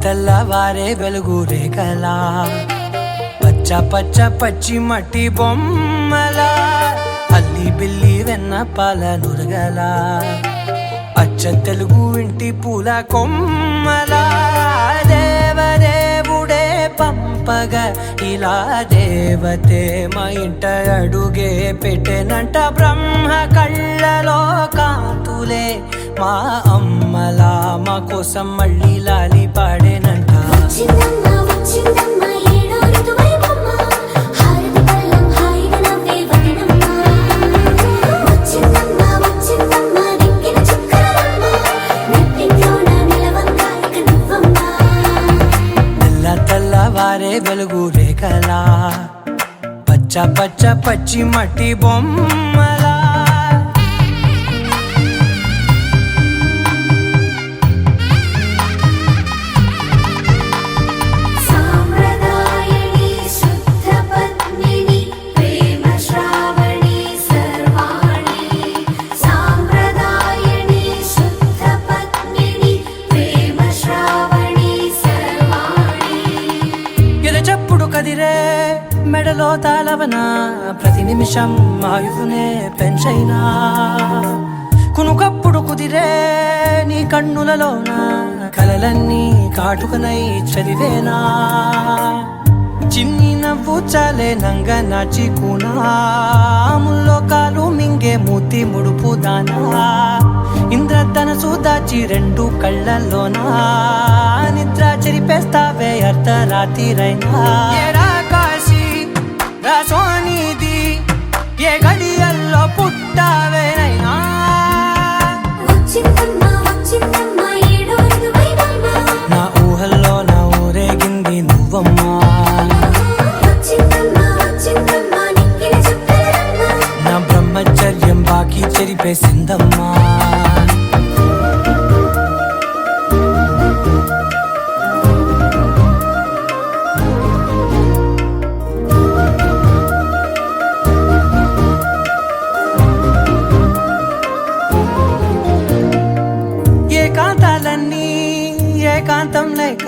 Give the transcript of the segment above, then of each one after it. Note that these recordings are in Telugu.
తెల్లవారే వెలుగు రేఖలా పచ్చ పచ్చ పచ్చి మట్టి బొమ్మలా అల్లి బిల్లి వెన్న పాల నురగలా అచ్చ తెలుగు ఇంటి పూల కొమ్మలా దేవదేవుడే పంపగా ఇలా దేవతే మా ఇంట అడుగే పెట్టెనంట బ్రహ్మ కళ్ళలో కాంతులే మా అమ్మలా మా కోసం మళ్ళీ లాలి పాడేనంట తెల్లవారే వెలుగు రేఖలా పచ్చ పచ్చ పచ్చి మట్టి బొమ్మలా కదిరే మెడలో తాళవన ప్రతి నిమిషం ఆయువునే పెంచైనా కునుకప్పుడు కుదిరే నీ కన్నులలోన కలలన్నీ కాటుకనై చదివేనా చిన్ని నవ్వు చాలే నంగ నాచి కూనాముల్లో కాలు మింగే మూతి ముడుపు దానా ఇంద్రధనసు దాచి రెండు కళ్ళల్లోనా నిద్ర చెరిపేస్తావే అర్ధరాత్రిరైనా కాశీ రాసోనిది ఏ గడియల్లో పుట్టావేనైనా నా ఊహల్లో నా ఊరేగింది నువ్వమ్మా నా బ్రహ్మచర్యం బాకీ చెరిపేసిందమ్మా ఏకాంతాలన్నీ ఏకాంతం లేక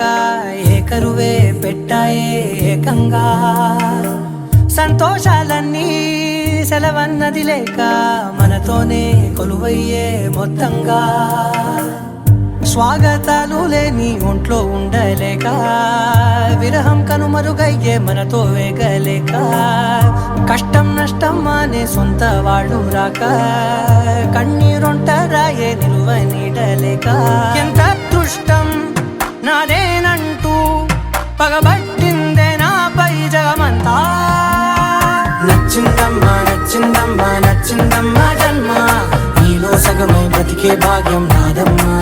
ఏకరువే పెట్టాయే ఏకంగా సంతోషాలన్నీ సెలవన్నది లేక మనతోనే కొలువయ్యే మొత్తంగా స్వాగతాలు లేని ఒంట్లో ఉండలేక విరహం కనుమరుగయ్యే మనతో వేగలేక కష్టం నష్టం అనే సొంత వాడు రాక కన్నీరొంటరాయే నిలువ నీడలేక ఎంత అదృష్టం నాదేనంటూ పగబట్టిందే నాపై జగమంతా నచ్చిందమ్మా నచ్చిందమ్మా నచ్చిందమ్మా జన్మ నీలో సగమై బ్రతికే భాగ్యం నాదమ్మా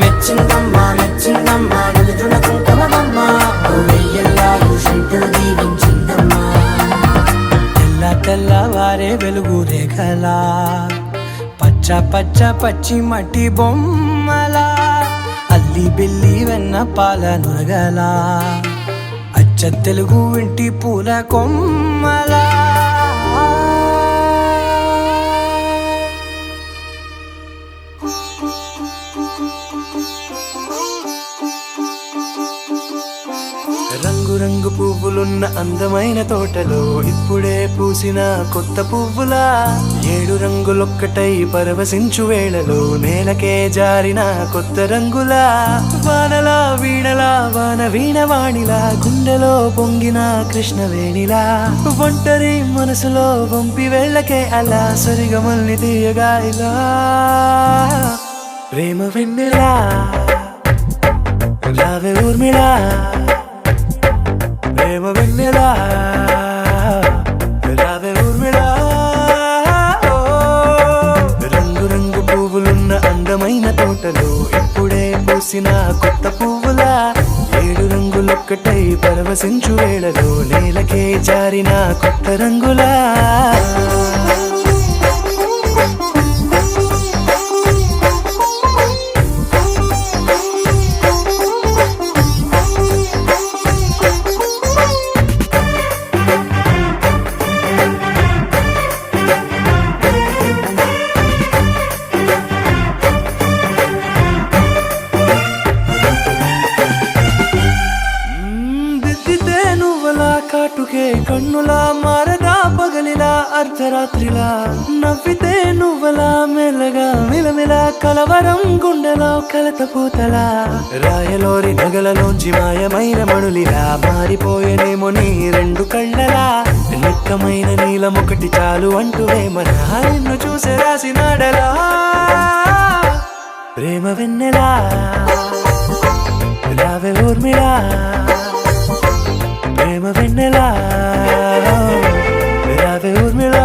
మెచ్చిందమ్మా మెచ్చిందమ్మా నిలుతున్న కుంకుమమ్మా వెయ్యల్లాలు శంకరు దీవించిందమ్మా తెల్లవారే వెలుగు రేఖలా పచ్చ పచ్చ పచ్చి మట్టి బొమ్మలా అల్లి బిల్లి వెన్న పాల నురగలా అచ్చ తెలుగు ఇంటి పూల కొమ్మలా రంగు రంగు పువ్వులున్న అందమైన తోటలో ఇప్పుడే పూసిన కొత్త పువ్వులా 7 రంగులొక్కటై పరవశించు వేళలో నేలకే జారిన కొత్త రంగులా వానలా వీణలా వాన వీణవాణిలా గుండెలో పొంగిన కృష్ణవేణిలా ఒంటరి మనసులో వంపి వెళ్ళకే అలా సరిగమల్ని తీయగా ఇలా ప్రేమ వెన్నెలా రావే ఊర్మిళా ప్రేమ వెన్నెలా రావే ఊర్మిళా రంగు రంగు పువ్వులున్న అందమైన తోటలో ఇప్పుడే పూసిన కొత్త పువ్వులా 7 రంగులొక్కటై పరవశించు వేళలో నేలకే జారిన కొత్త రంగులా అర్ధరాత్రిలా నవ్వితే నువ్వలా మెల్లగా మిలమిల కలవరం గుండెలో కలత పూతలా రాయలోరి నగలలోంచి మాయమైన మణులిలా మారిపోయేనేమో నీ రెండు కళ్ళలా నిక్కమైన నీలమొకటి చాలు అంటూ వేమనా నిన్ను చూసే రాసినాడలా ప్రేమ వెన్నెలా రావే ఊర్మిళా ప్రేమ వెన్నెలా రావే ఊర్మిళా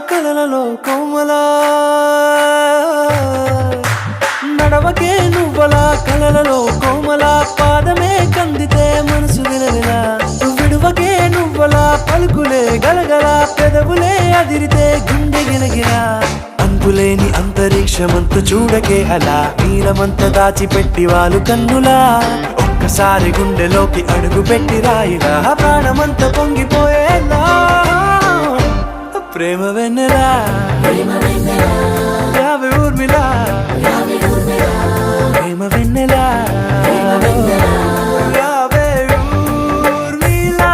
కలలలో కోమలా నడవకే నువ్వలా కలలలో కోమలా పాదమే కందితే మనసు విలవిలా విడువకే నువ్వలా పలుకులే గలగల పెదవులే అదిరితే గుండె గిలగిలా అంతులేని అంతరిక్షమంత చూడకే అలా నీలమంత దాచిపెట్టి వాళ్ళు కన్నులా ఒక్కసారి గుండెలోకి అడుగు పెట్టి రాయిలా ప్రాణమంత పొంగిపోయేలా ప్రేమ వెన్నెలా రావే ఊర్మిళా ప్రేమ వెన్నెలా రావే ఊర్మిళా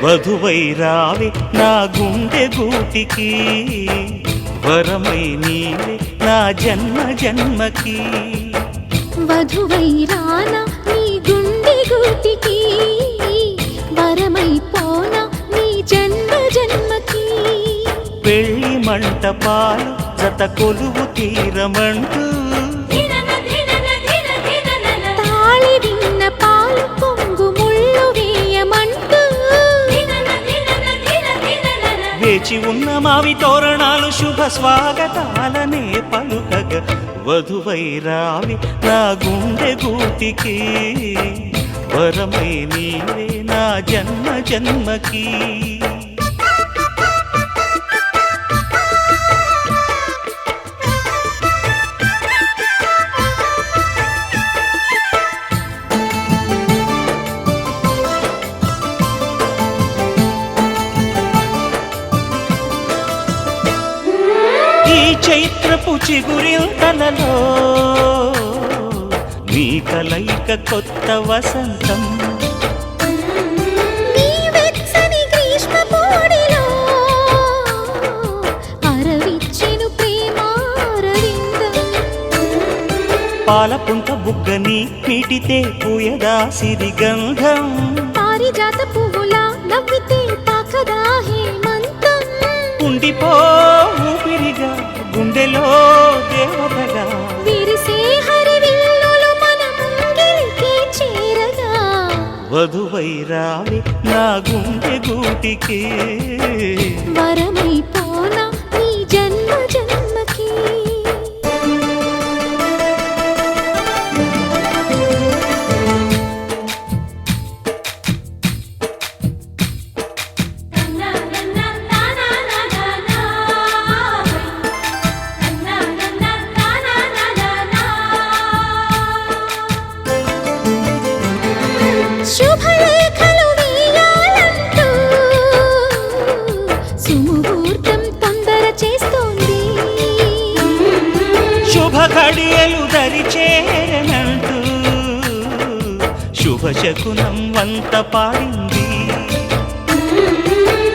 వధువై రావే నా గుండె గూటికి వరమై నీవే నా జన్మ జన్మకి వధువై రానా నీ గుండె గూటికి వరమై పోనా నీ జన్మ జన్మకి పెళ్లి మంటపాలు జత కొలువు తీరమంటూ తాళి విన్న పాలు పొంగు ముళ్ళు వేయమంటూ వేచి ఉన్న మావి తోరణాలు శుభ స్వాగతాలనే పలుకగ వధువై రావి నా గుండె గూటికి వరమై నీవే నా జన్మ జన్మకి ఈ చైత్రపు చిగురిల్తలలో నీ కలయిక కొత్త వసంతం నీ వెచ్చని గ్రీష్మ పోడిలో అరవిచ్చెను ప్రేమారవిందం పాలపుంత బుగ్గని నీటితే పూయదా సిరిగంధం పారిజాత పువ్వులా నవ్వితే తాకదా హేమంతం ఉండిపో ఊపిరిగా గుండెలో దేవతగా విరిసే హరివిల్లులు మన ముంగిలికి చేరగా వధువై రావి నా గుండె గూటికి వరమై పోనా నీ జన్మ జన్మకి శుభలేఖలు వేయాలంటూ సుముహూర్తం శుభశకునం వంత పాడింది.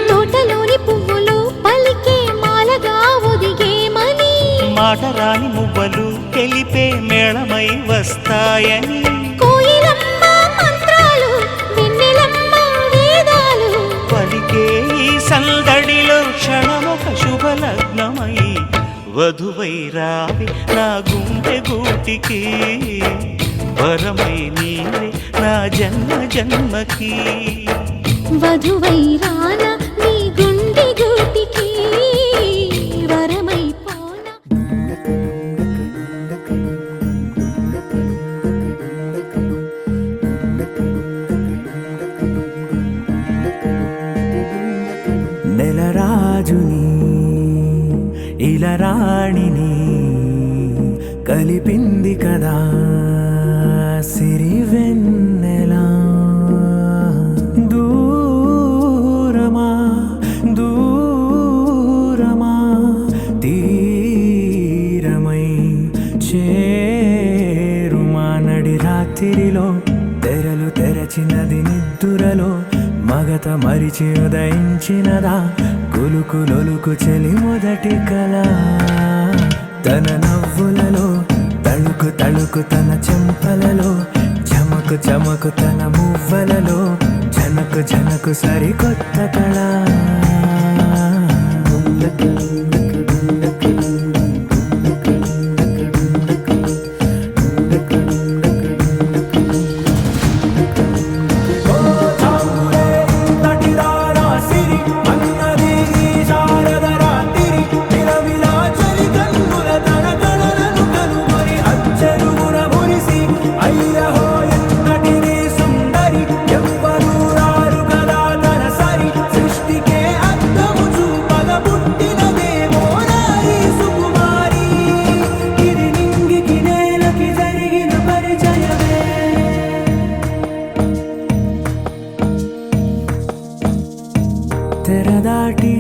తోటలోని పువ్వులు పలికే మాలగా ఒదిగేమని, మాట రాని మువ్వలు తెలిపే మేళమై వస్తాయని, కోయిలమ్మ మంత్రాలు వెన్నెలమ్మ వేదాలు, పలికే ఈ సందడిలో క్షణమొక శుభలగ్నమై వధువై రావి నా గుండె గూటికి, వరమై నీవే నా జన్మ జన్మకి. వధువై రానా నీ గుండె గూటికి, వరమై పోనా. నెలరాజుని ఇలరాణిని కలిపింది కదా సిరి వెన్నెలా. దూరమా దూరమా తీరమై చేరుమా నడి రాత్రిలో తెరలు తెరచినది నిద్దురలో మగత మరిచి ఉదయించినదా కులుకు లొలుకు చెలి మొదటి కళ. తన నవ్వులలో తళుకు తళుకు తన చెంపలలో చమకు చమకు తన మువ్వలలో జనకు జనకు సరికొత్త కళ. తెరదాటి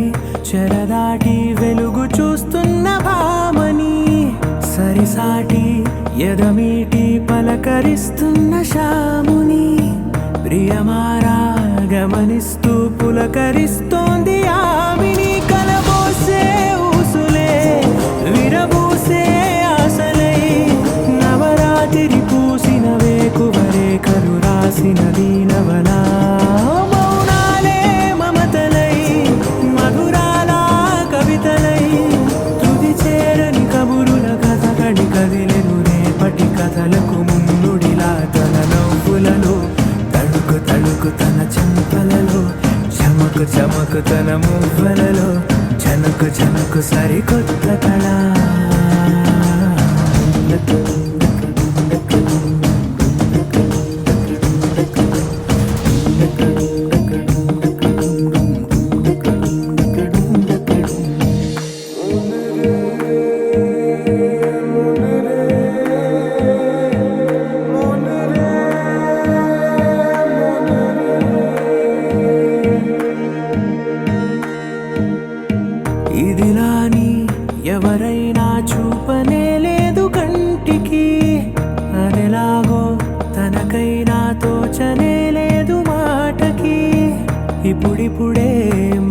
చెరదాటి వెలుగు చూస్తున్న భామని, సరిసాటి ఎదమీటి పలకరిస్తున్న శాముని, ప్రియమారా గమనిస్తూ పులకరిస్తోంది ఆమిని. కలబోసే ఊసులే విరబూసే ఆశలై నవరాత్రి పూసిన వేకువరేఖలు రాసిన దీనవలా. కదిలెను రేపటి కథలకు మున్నుడిలా తన నవ్వులలో తళుకు తళుకు తన చెంపలలో చమకు చమకు తన మువ్వలలో జనకు జనకు సరికొత్త కళ. ఇదిలాని ఎవరైనా చూపనే లేదు కంటికి, అదెలాగో తనకైనా తోచనే లేదు మాటకి. ఇప్పుడిప్పుడే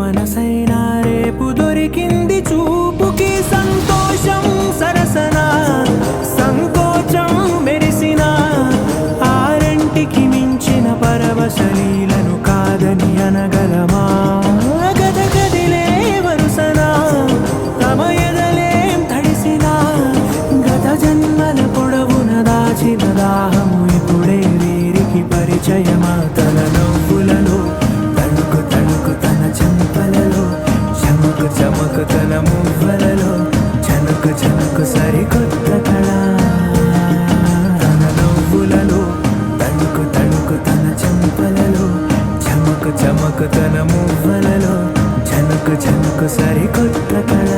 మనసైనా రేపు దొరికింది చూపుకి. సంతోషం సరసన సంకోచం మెరిసిన ఆరంటికి మించిన పరవశలీలను కాదని అనగలమా. గద గదిలే వరుసనా తమ ఎదలేం తడిసిన గత జన్మల పొడవున దాచిన దాహము ఇప్పుడే వీరికి పరిచయమా. తన నవ్వులలో తణుకు తణుకు తన చెంపలలో చమకు చమకు తన మువ్వలలో జనకు జనకు సరికొత్త కళ. తన నవ్వులలో తణుకు తణుకు తన చెంపలలో చమకు చమకు తన మువ్వలలో జనకు జనకు సరికొత్త కళ.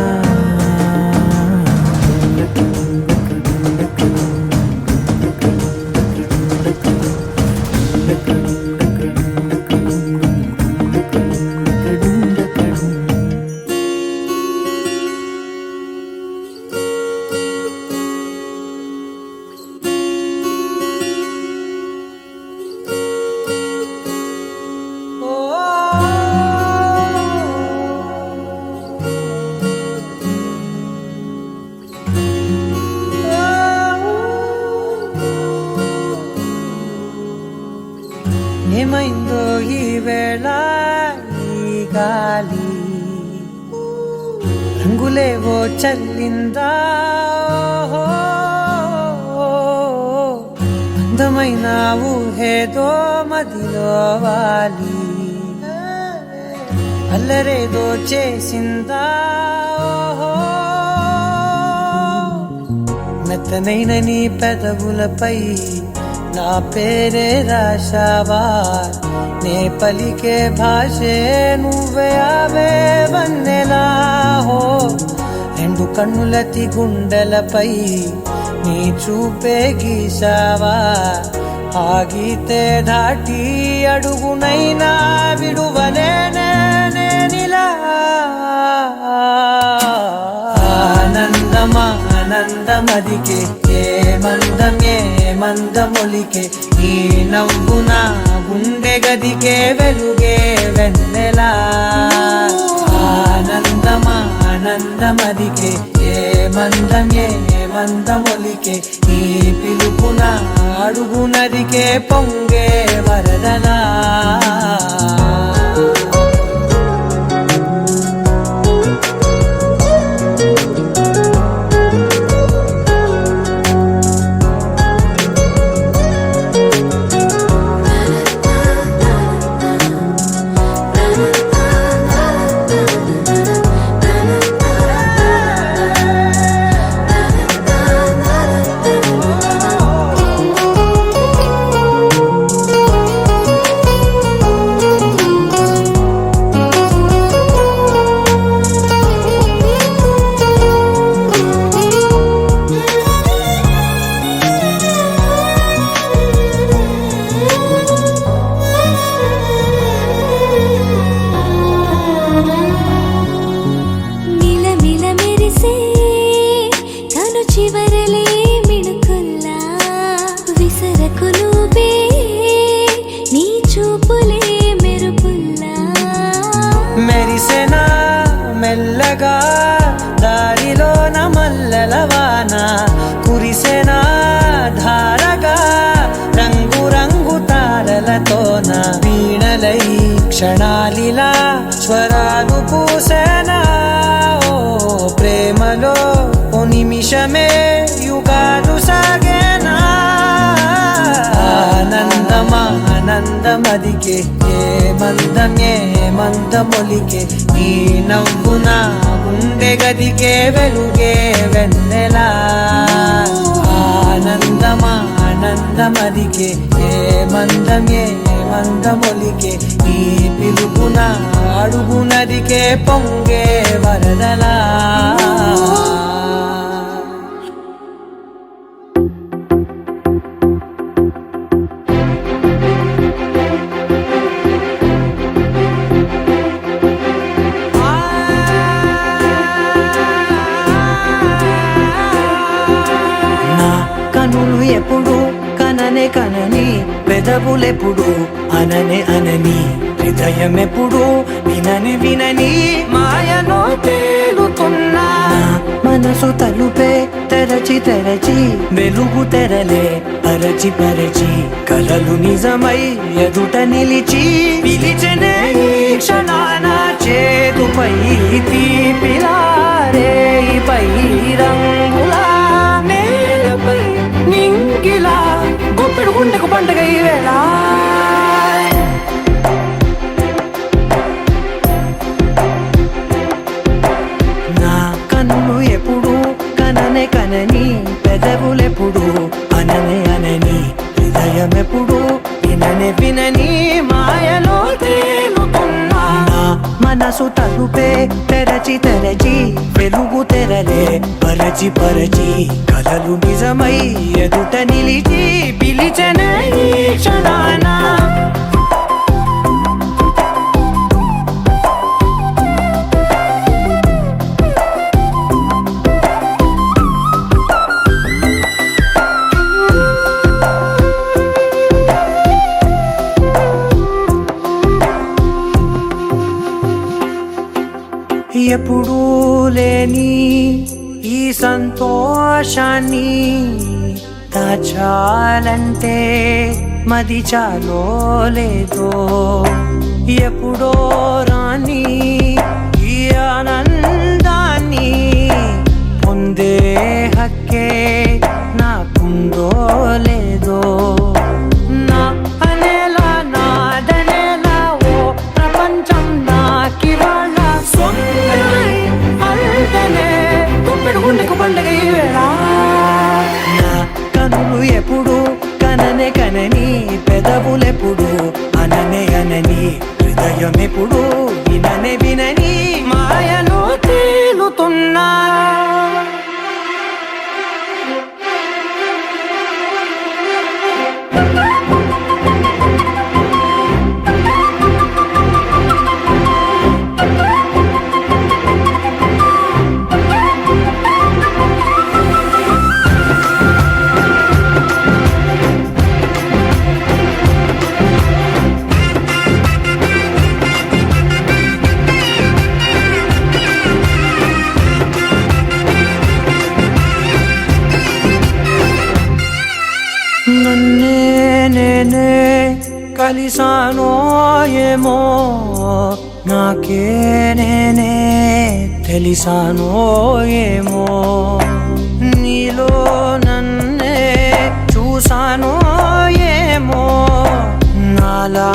ఏమైందో ఈ వేళ ఈ గాలి రంగులేవో చల్లిందా అందమైన ఊహేదో మదిలో వాలి అల్లరేదో చేసిందా మెత్తనైన నీ పెదవులపై నా పేరే రాశావా నే పలికే భాషే నువ్వే ఆవే వన్నెలా హో రెండు కన్నులతి గుండెలపై నీ చూపే గీసావా ఆగితే దాటి అడుగునైనా విడువలేనే నేనిలా ఆనందమా ఆనందమదికే ఏ మందమొలికే ఈ నవ్వున గుండె గదికే వెలుగే వెన్నెలా ఆనందమా ఆనందమదికే ఏ మందమొలికే ఈ పిలుపున అడుగునదికే పొంగే వరదలా మెరిసెనా మెల్లగా దారిలో నమల్లలవాన కురిసెనా ధారగా రంగు రంగు తారలతోన వీణలై క్షణాలిలా స్వరాలు పూసెనా ఓ ప్రేమలో ఓ నిమిషమే యుగాలు సాగేనా ఆనందమా ఆనందమదికే ఏ మందమొలికే ఈ నవ్వున గుండె గదికే వెలుగే వెన్నెలా ఆనందమా ఆనందమదికే ఏ మందమొలికే ఈ పిలుపున అడుగునదికే పొంగే వరదలా కనులు ఎప్పుడు కనని పెదవులెప్పుడు అనని హృదయం ఎప్పుడు వినని మాయలో తేలుతున్నా మనసు తలుపే తెరచి వెలుగు తెరలే పరచి కలలు నిజమై ఎదుట నిలిచి పిలిచనే ఈ క్షణాన చేతుపై తీపిలారే పై రంగులా నేలపై నింగిలా గుప్పెడు గుండెకు పండుగ ఈ వేళ నా కన్నులు ఎప్పుడు కనని పెదవులెప్పుడు అనని హృదయం ఎప్పుడు వినని మాయలో తేలుతున్నా మనసు తలుపే తెరచి వెలుగు తెరలే పరచి కలలు నిజమై ఎదుట నిలిచి పిలిచనే ఈ క్షణాన ఎప్పుడూ లేని ఈ సంతోషాన్ని దాచాలంటే మది చాలో లేదో ఎప్పుడో రాని ఈ ఆనందాన్ని పొందే హక్కే నాకుందో లేదో నా అనేలా నాదనేలా ఓ ప్రపంచం నాకివాళ సొంతమై అల్దనే గుప్పెడు గుండెకు పండగ ఈ వేళ నా కనులు ఎప్పుడు కననే కనని పెదవులెప్పుడు అననే అనని హృదయం ఎప్పుడు విననే వినని మాయలో తేలుతున్నా నన్నే నేనే కలిసానో ఏమో నాకే నేనే తెలిసానో ఏమో నీలో నన్నే చూసానో ఏమో నాలా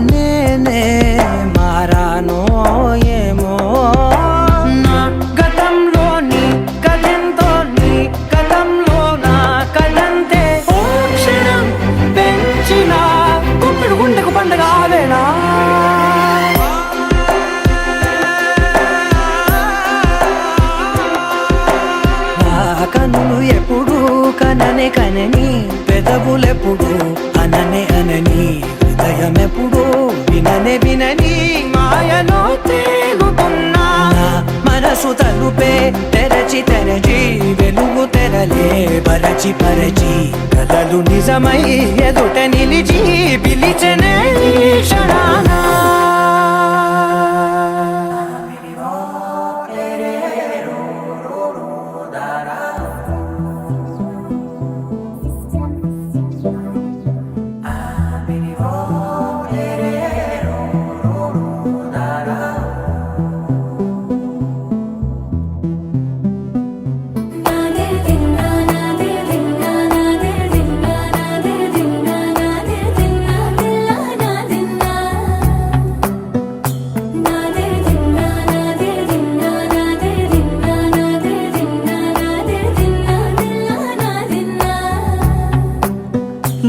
నేనే మారానో ఏమో నా గతంలోని కథంతో నీ గతంలో నా కథంతే ఓ క్షణం పెంచిన గుప్పెడు గుండెకు పండగ ఆవేళ కనులు ఎప్పుడు కననే కనని పెదవులెప్పుడు అననే అనని హృదయం ఎప్పుడు విననే వినని మాయలో తేలుతున్నా మనసు తలుపే తెరచి తెరచి వెలుగు తెరలే పరచి పరచి కలలు నిజమై ఎదుట నిలిచి పిలిచెనే ఈ క్షణానా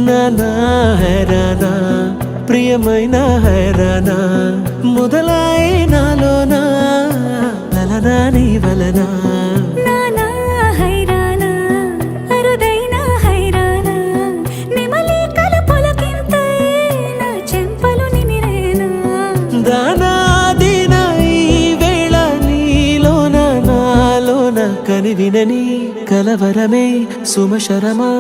నానా హైరానా ప్రియమైన హైరానా మొదలాయి నాలోనా లలనా నీ వలనా నానా హైరానా అరుదైన హైరానా నెమలి కలపులకింతై నా చెంపలు నిమిరేనా దానాదిన ఈ వేళ నీలోన నాలోన కనివినని కలవరమే సుమశరమా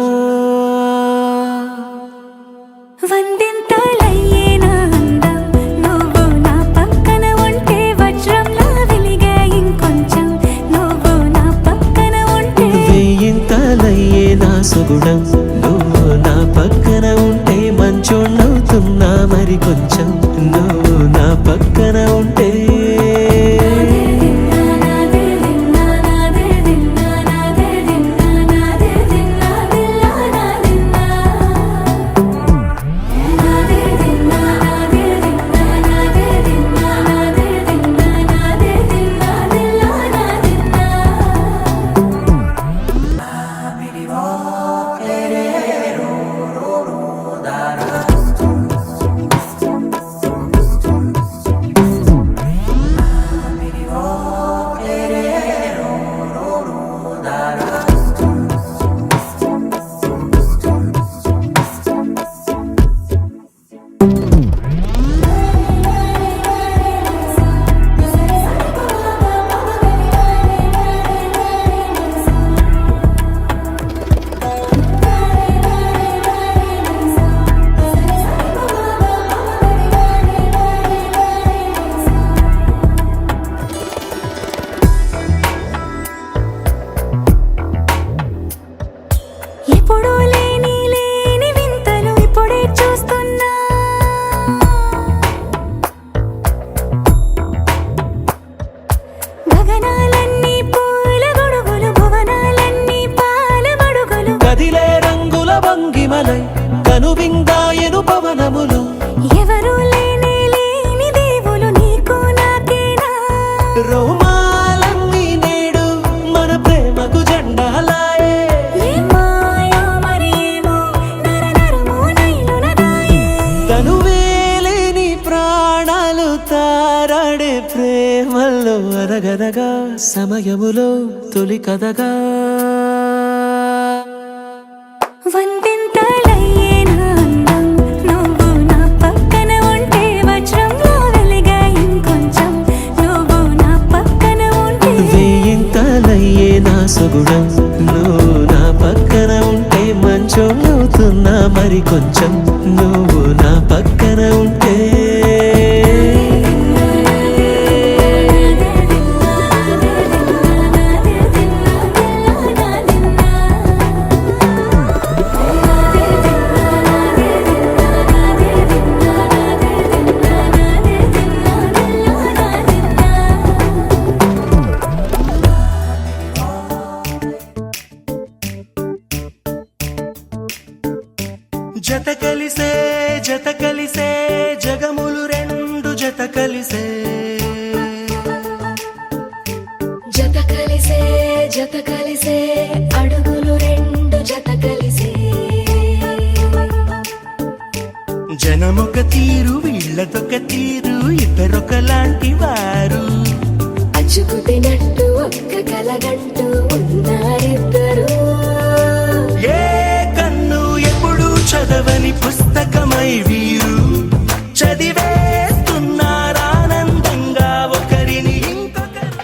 వందింతలయ్యేనా అందం నువ్వు నా పక్కన ఉంటే వజ్రంలా వెలిగే ఇంకొంచెం నువ్వు నా పక్కన ఉంటే వేయింతలయ్యే నా సుగుణం నువ్వు నా పక్కన ఉంటే మంచోళ్ళవుతున్నా మరి కొంచెం నువ్వు నా పక్కన ఉంటే ప్రేమల్లో అరగదగా సమయములో తొలి కథగా వందింతలయ్యే నా అందం నువ్వు నా పక్కన ఉంటే వజ్రంలా వెలిగే ఇంకొంచెం నువ్వు నా పక్కన ఉంటే వేయింతలయ్యే నా సుగుణం నువ్వు నా పక్కన ఉంటే మంచోళ్ళవుతున్నా మరి కొంచెం నువ్వు నా పక్కన ఉంటే జత కలిసే జగములు రెండు జత కలిసే జత కలిసే అడుగులు రెండు జత కలిసే జనమొక తీరు వీళ్ళదొక తీరు ఇద్దరొకలాంటి వారు అచ్చుకుతినట్టు ఒక్క కలగంటూ ఉన్నారిద్దరు ఏ కన్ను ఎప్పుడు చదవని పుస్తకమై వీరు చదివేస్తున్నారానందంగా ఒకరిని ఇంకొకరు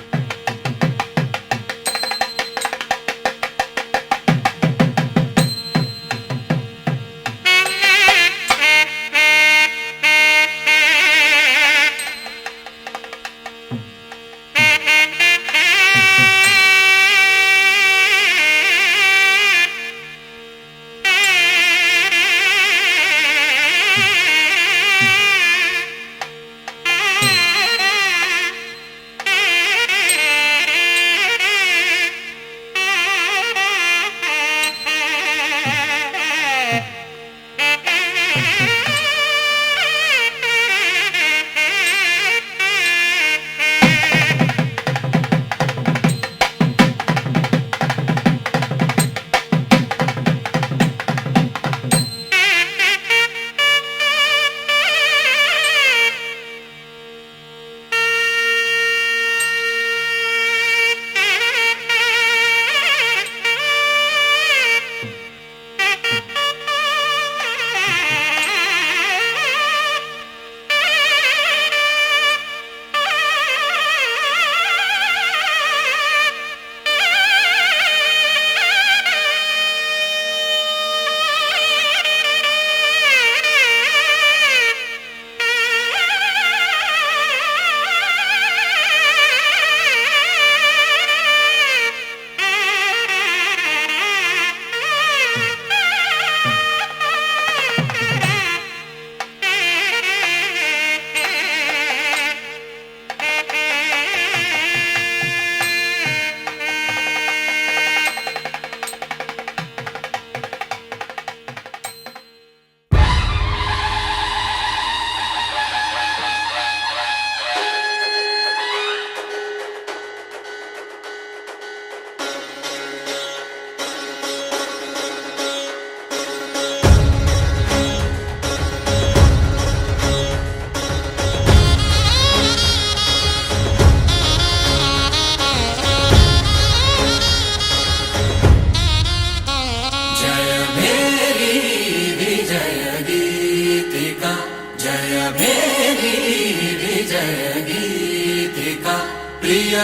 ప్రియ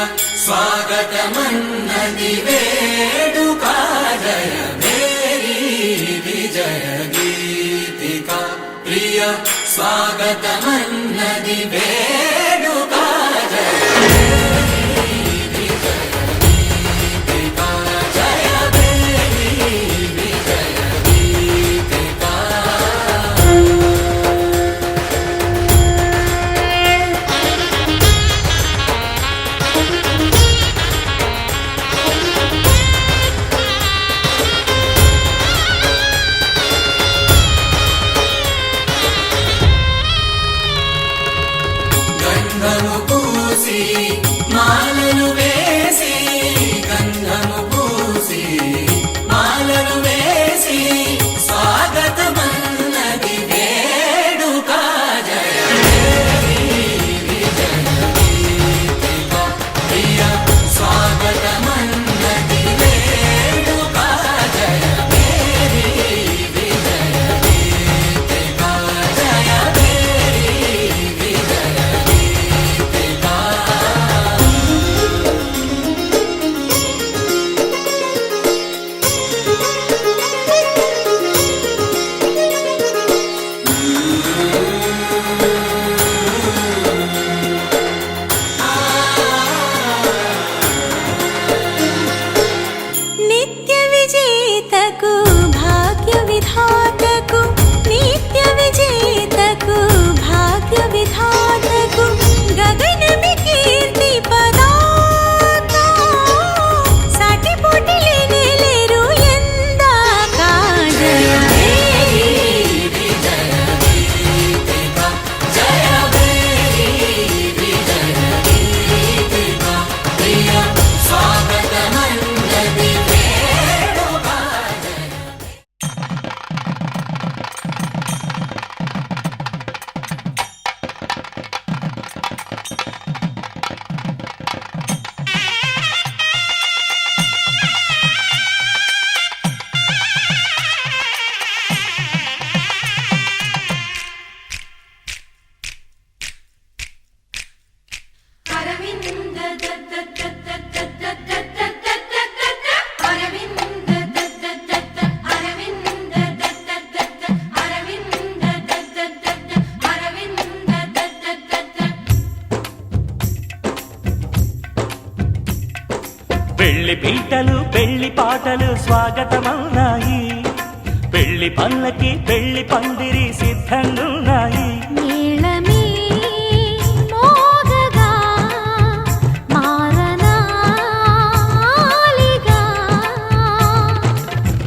స్వాగతమన్నది వేడుక జయ మేరీ విజయ గీతిక ప్రియ స్వాగతమన్నది వేడుక జయ మాలలు వేసి గంధము పూసి మాలలు వేసి స్వాగతమన్నది వేడుక జయ విజయ పెళ్లి పీటలు పెళ్లి పాటలు స్వాగతమన్నాయి, పెళ్లి పల్లకి పెళ్లి పందిరి సిద్ధంగున్నాయి. మేళమే మోగగా మారనాలిగా,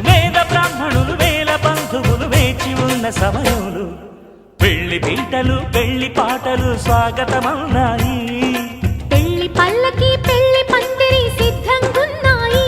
వేద బ్రాహ్మణులు వేల బంధువులు వేచి ఉన్న సమయంలో పెళ్లి పీటలు పెళ్లి పాటలు స్వాగతమన్నాయి. పెళ్లి పల్లకి పెళ్లి పందిరి సిద్ధంగున్నాయి.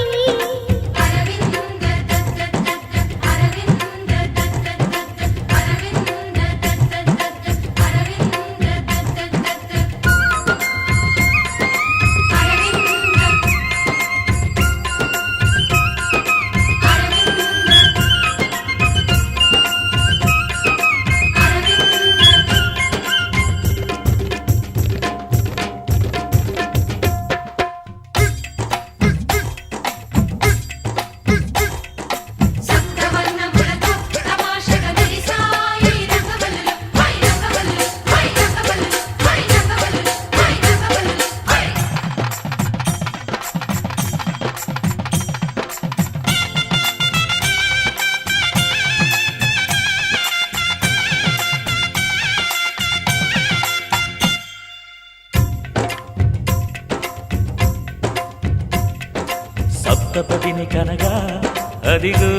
సప్తపదిని కనగా అదిగో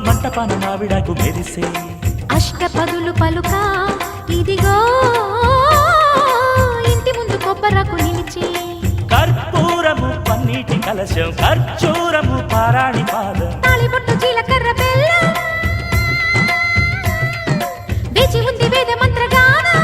మంటపాన మావిడాకు మెరిసే, అష్టపదులు పలుక ఇదిగో ఇంటి ముందు కొబ్బరకు నిలిచి, కర్పూరము పన్నీటి కలశం ఖర్చూరము పారాణి పాదం, తాళిబొట్టు జీలకర్ర బెల్లం, వేచి ఉంది వేద మంత్రగానం.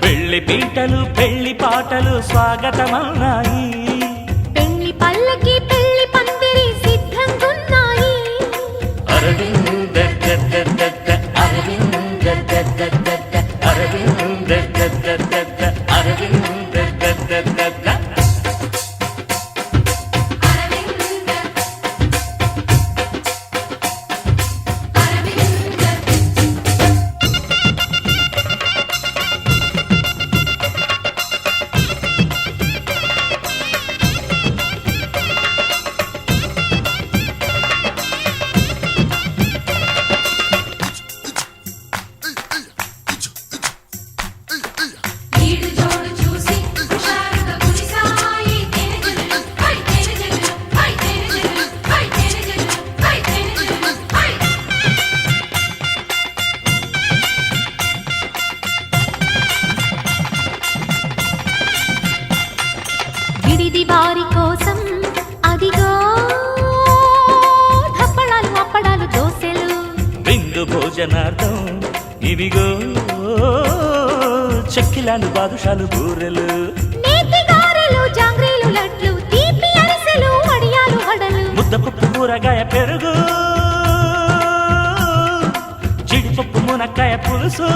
పెళ్లి పీటలు పెళ్లి పాటలు స్వాగతమన్నాయి, పెళ్లి పల్లకి పెళ్లి పందిరి సిద్ధంగున్నాయి. అరవింద అరవింద అరవింద అరవింద విడిది వారి కోసం అదిగో ధప్పడాలు అప్పడాలు దోసెలు, విందు భోజనార్థం ఇవిగో చెక్కిలాలు బాదుషాలు బూరెలు, నేతి గారెలు జాంగ్రీలు లడ్లు తీపి అరిసెలు వడియాలు వడలు, ముద్దపప్పు కూరగాయ పెరుగు జీడిపప్పు మునక్కాయ పులుసు.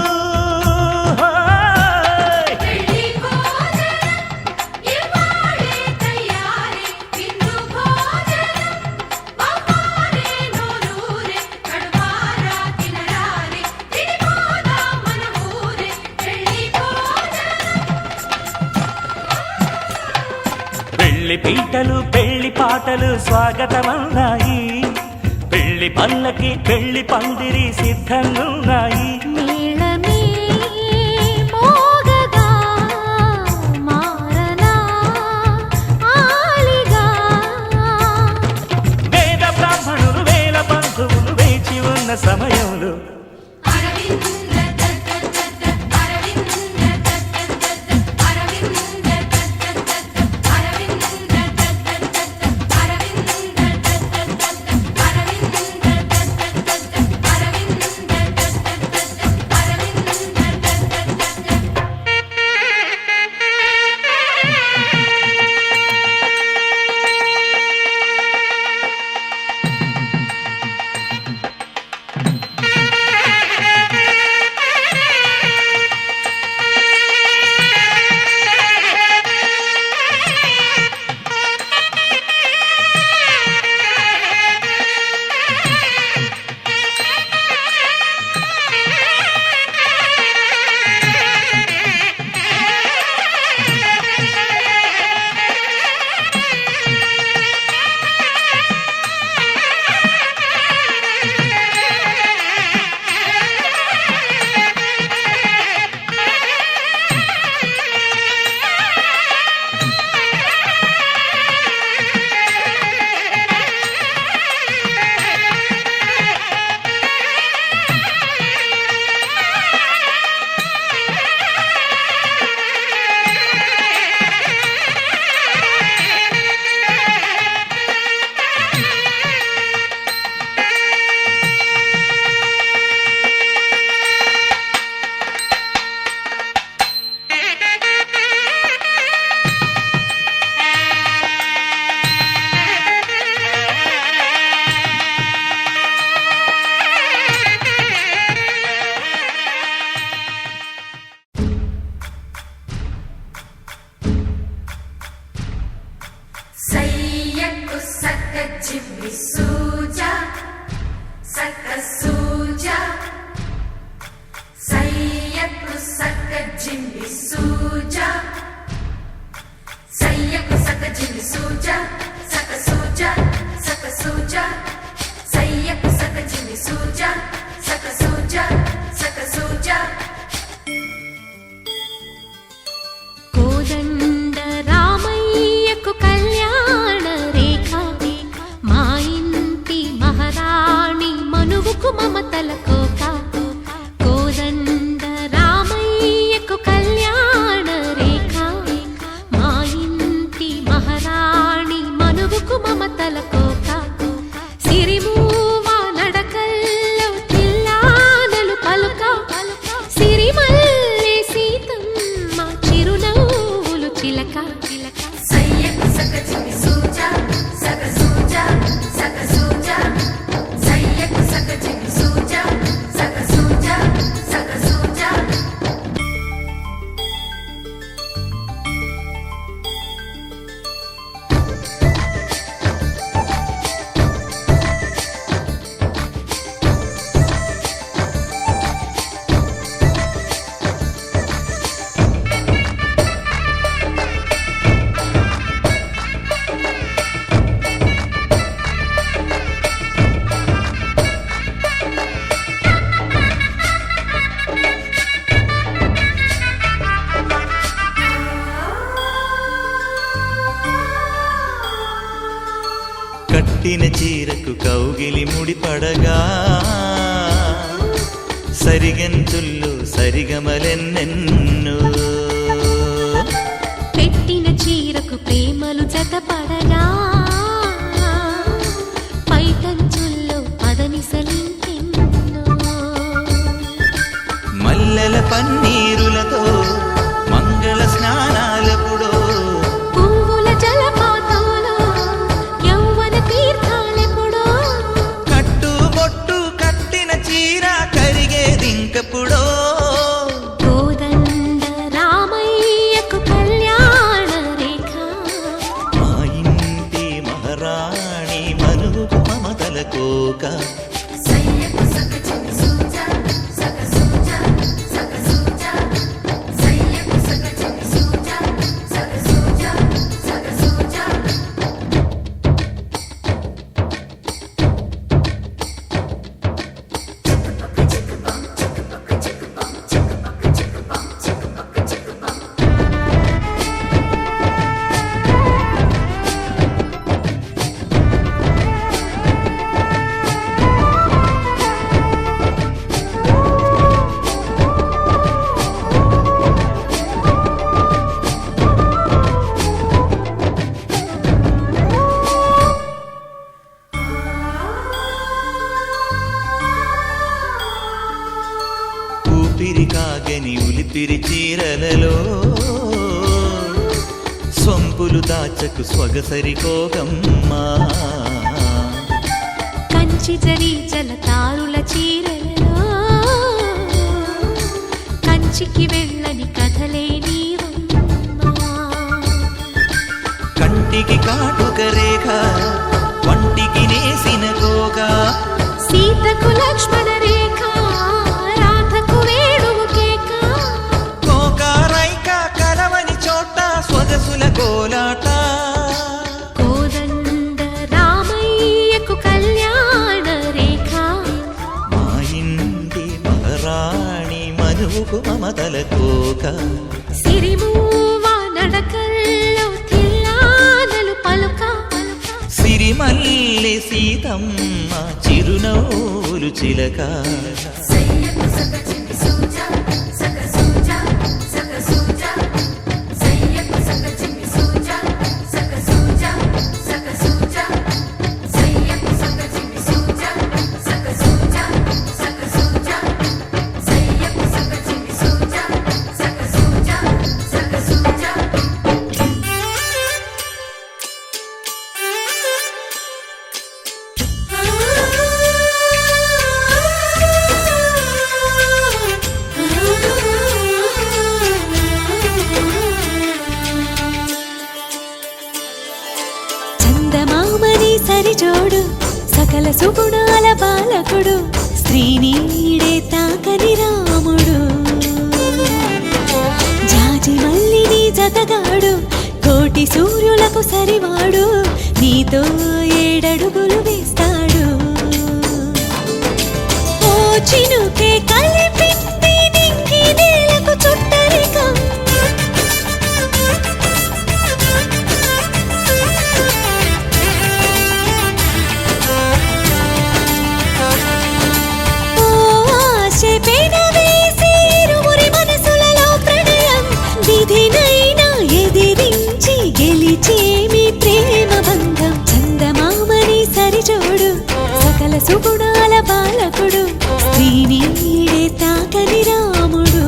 పెళ్లి పీటలు పెళ్లి పాటలు స్వాగతమన్నాయి, పెళ్లి పల్లకి పెళ్లి పందిరి సిద్ధంగున్నాయి. మేళమే మోగగా మారనాలిగా, వేద బ్రాహ్మణులు వేల బంధువులు వేచి ఉన్న సమయంలో ముడిపడగా సరిగంతుల్లో సరిగమలెన్నెన్నో పెట్టిన చీరకు ప్రేమలు జతపడగా పైటంచుల్లో పదనిసలింకెన్నో మల్లెల పన్నీరులతో మంగళ స్నానాలెప్పుడో పువ్వుల జలపాతంలో యౌవన తీర్థాలెప్పుడో కట్టుబొట్టు కట్టిన చీర కరిగేదింకప్పుడో కోదండ రామయ్యకు కళ్యాణ రేఖ మా ఇంటి మహారాణి మనువుకు మమతల కోక ఊపిరి కాగని ఉలిపిరి చీరలలో సొంపులు దాచకు స్వగసరి కోగమ్మా కంచి జరి జలతారుల చీరలలో కంచికి వెళ్ళని కథలే నీవమ్మా కంటికి కాటుక రేఖ వంటికి నేసిన కోగా సీతకు లక్ష్మణ రేఖ రాధకు వేణువు కేక కోకారైక కలవని చోట స్వగసుల కోలాట కోదండ రామయ్యకు కళ్యాణ రేఖ మా ఇంటి మహారాణి మనువుకు మమతల కోక సిరిమూవ నడకల్లో తిల్లానలు పలుక సిరిమల్లె సీతమ్మ చిరునవ్వులు చిలక చందమామని సరిజోడు సకల సుగుణాల బాలకుడు స్త్రీనీడే తాకని రాముడు జాజి మల్లిని జతగాడు కోటి సూర్యులకు సరివాడు నీతో 7 అడుగులు వేస్తాడు ఓ చినుకే కలిపింది నింగి నేలకు చుట్టరికం విధినైనా ఎదిరించి గెలిచేమి ప్రేమ బంధం చందమామని సరిజోడు సకల సుగుణాల బాలకుడు స్త్రీనీడే తాకని రాముడు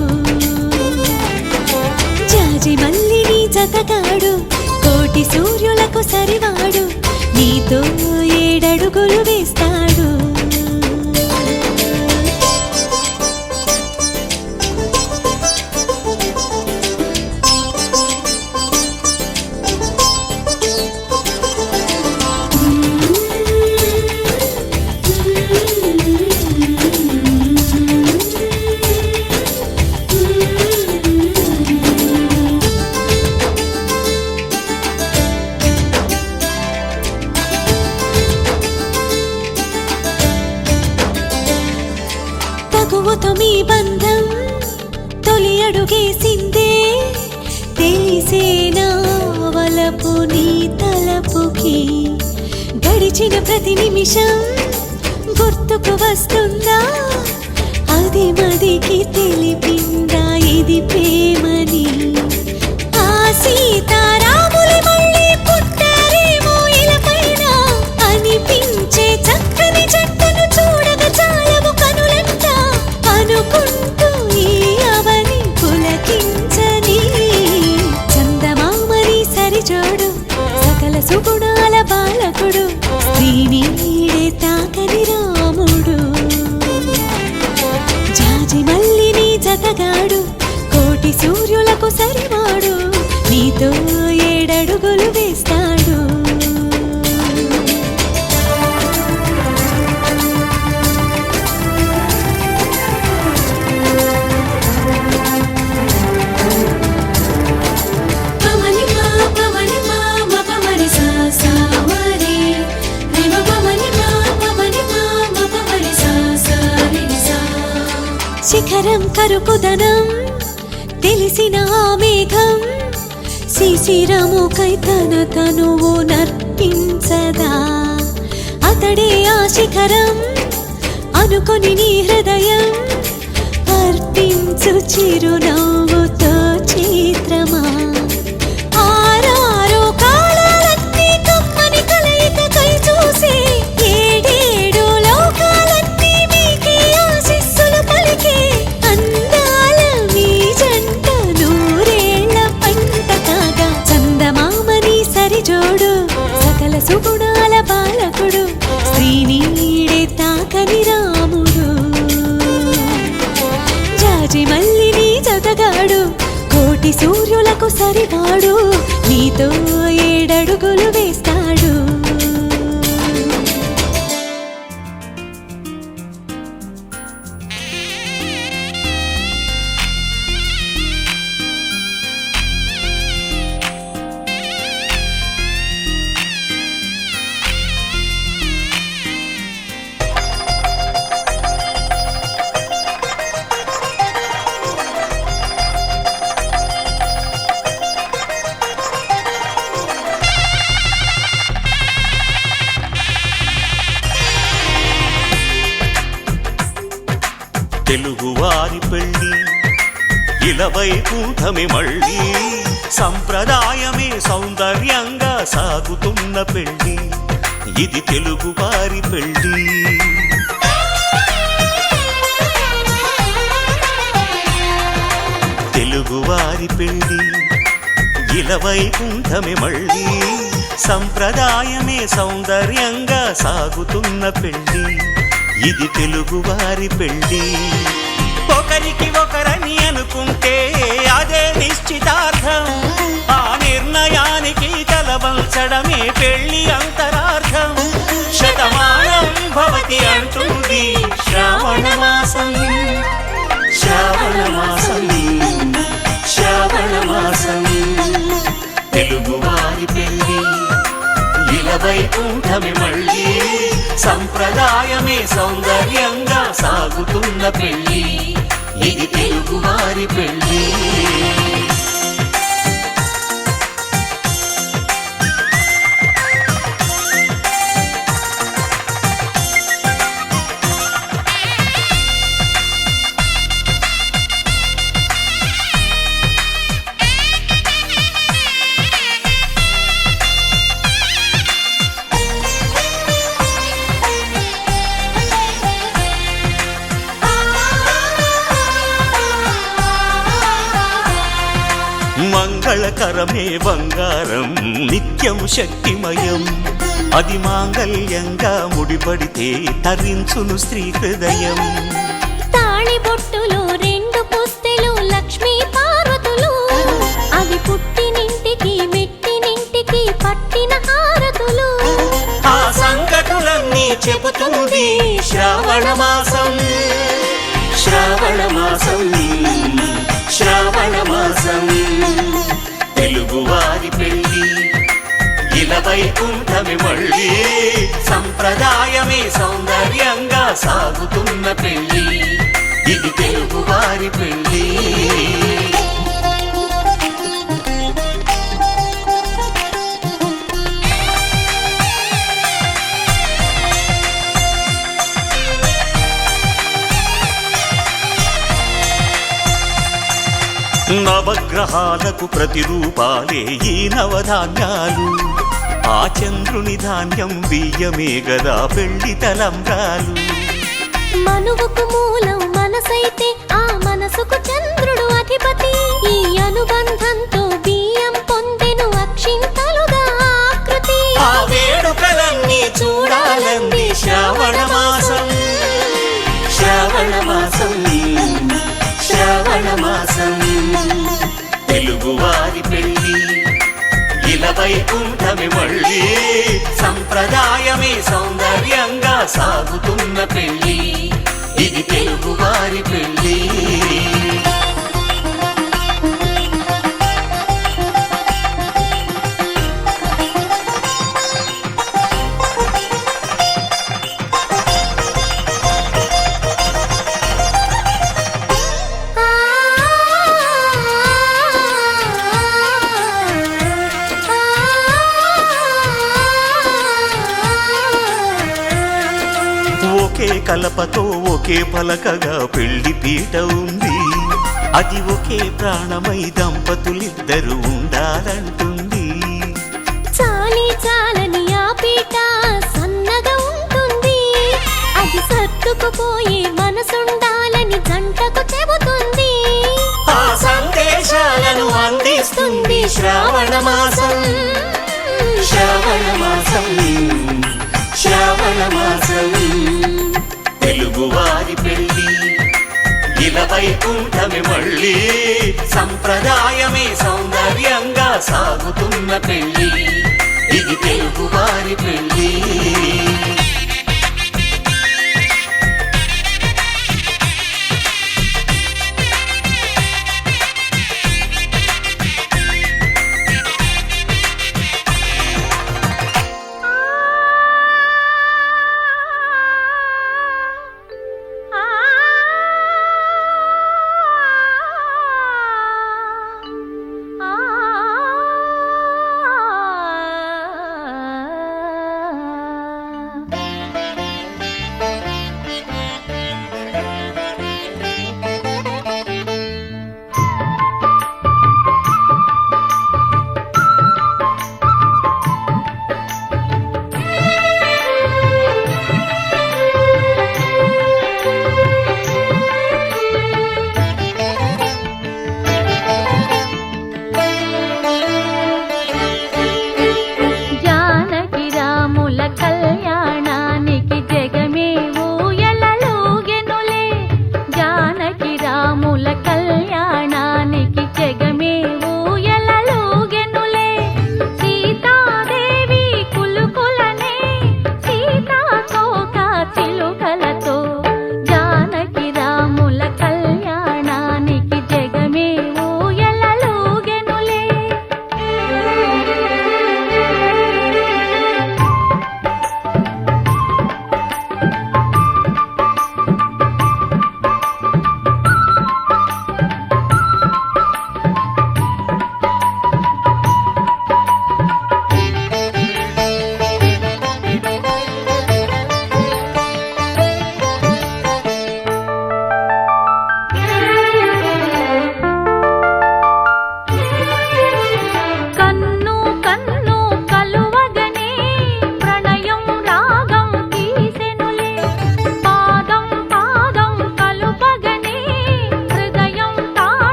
జాజి మల్లిని జతగాడు కోటి సూర్యులకు సరివాడు నీతో 7 అడుగులు వేస్తాడు తగువతో మీ బంధం తొలి అడుగేసిందే తెలిసేనా వలపు నీ తలపుకి గడిచిన ప్రతి నిమిషం వస్తుందా అది మదికి తెలిపిందా ఇది ప్రేమని ఆ సీతారాములు మళ్ళీ పుట్టారేమో ఇలపైన అనిపించే చక్కని జంటను చూడగా చాలము కనులంట అనుకుంటూ ఈ అవని పులకించని చందమామని సరిజోడు సకల సుగుణాల బాలకుడు శ్రీనీడే తాకని రాముడు జాజి మల్లిని జతగాడు కోటి సూర్యులకు సరివాడు నీతో 7 అడుగులు వేస్తాడు శిఖరం కరుకుదనం తెలిసిన ఆ మేఘం శిశిరముకై తన తనువు నర్పించదా అతడే ఆ శిఖరం అనుకొని నీ హృదయం అర్పించు చిరునవ్వుతో చిత్రమా ఆరారో కాలాలన్నీ కమ్మని కలయికకై చూసే 7 లోకాలన్నీ మీకే ఆశీస్సులు పలికే అందాల మీ జంట 100 పంట కాగా చందమామని సరిజోడు సకల సుగుణాల బాలకుడు శ్రీనీడే తాకని రాముడు జాజి మల్లిని జతగాడు కోటి సూర్యులకు సరివాడు నీతో 7 అడుగులు వేస్తాడు తెలుగువారి పెళ్ళి ఇలవైకుంఠమే మళ్ళీ సంప్రదాయమే సౌందర్యంగా సాగుతున్న పెళ్ళి ఇది తెలుగువారి పెళ్ళి తెలుగువారి పెళ్ళి ఇలవైకుంఠమే మళ్ళీ సంప్రదాయమే సౌందర్యంగా సాగుతున్న పెళ్ళి ఇది తెలుగువారి పెళ్ళి ఒకరికి ఒకరని అనుకుంటే అదే నిశ్చితార్థం ఆ నిర్ణయానికి తలవంచడమే పెళ్ళి అంతరార్థం శతమానం భవతి అంటుంది శ్రావణ మాసం శ్రావణ మాసం శ్రావణ మాసం తెలుగువారి పెళ్ళి ఇలవైకుంఠమే మళ్ళీ సంప్రదాయమే సౌందర్యంగా సాగుతున్న పెళ్ళి ఇది తెలుగువారి పెళ్ళి మంగళకరమే బంగారం నిత్యం శక్తిమయం అది మాంగళ్యంగా ముడిపడితే తరించును స్త్రీ హృదయం తాళి బొట్టులో 2 పుస్తెలు లక్ష్మీ పార్వతులు అవి పుట్టినింటికి మెట్టినింటికి పట్టిన హారతులు ఆ సంగతులన్నీ చెబుతుంది శ్రావణ మాసం శ్రావణ మాసం శ్రావణ మాసం తెలుగువారి పెళ్ళి ఇలవైకుంఠమే మళ్ళీ సంప్రదాయమే సౌందర్యంగా సాగుతున్న పెళ్ళి ఇది తెలుగువారి పెళ్ళి నవగ్రహాలకు ప్రతిరూపాలే ఈ నవధాన్యాలు ఆ చంద్రుని ధాన్యం బియ్యమే గదా పెళ్లి తలంబ్రాలు మనువుకు మూలం మనసైతే ఆ మనసుకు చంద్రుడు అధిపతి ఈ అనుబంధంతో బియ్యం పొందెను అక్షింతలుగా ఆకృతి ఆ వేడుకలన్నీ చూడాలంది శ్రావణ మాసం శ్రావణ మాసం శ్రావణ మాసం తెలుగువారి పెళ్లి ఇలా వైకుంఠమి మళ్ళీ సంప్రదాయమే సౌందర్యంగా సాగుతున్న పెళ్లి ఇది తెలుగువారి పెళ్లి ఒకే కలపతో ఒకే పలకగా పెళ్లి పీట ఉంది అది ఒకే ప్రాణమై దంపతులిద్దరు ఉండాలంటుంది చాలి చాలని ఆ పీట సన్నగా ఉంటుంది అది సర్దుకుపోయే మనసుండాలని జంటకు చెబుతుంది ఆ సందేశాలను అందిస్తుంది శ్రావణ మాసం శ్రావణ మాసం శ్రావణ మాసం తెలుగువారి పెళ్లి ఇలా వైకుంఠమి మళ్ళీ సంప్రదాయమే సౌందర్యంగా సాగుతున్న పెళ్లి ఇది తెలుగువారి పెళ్లి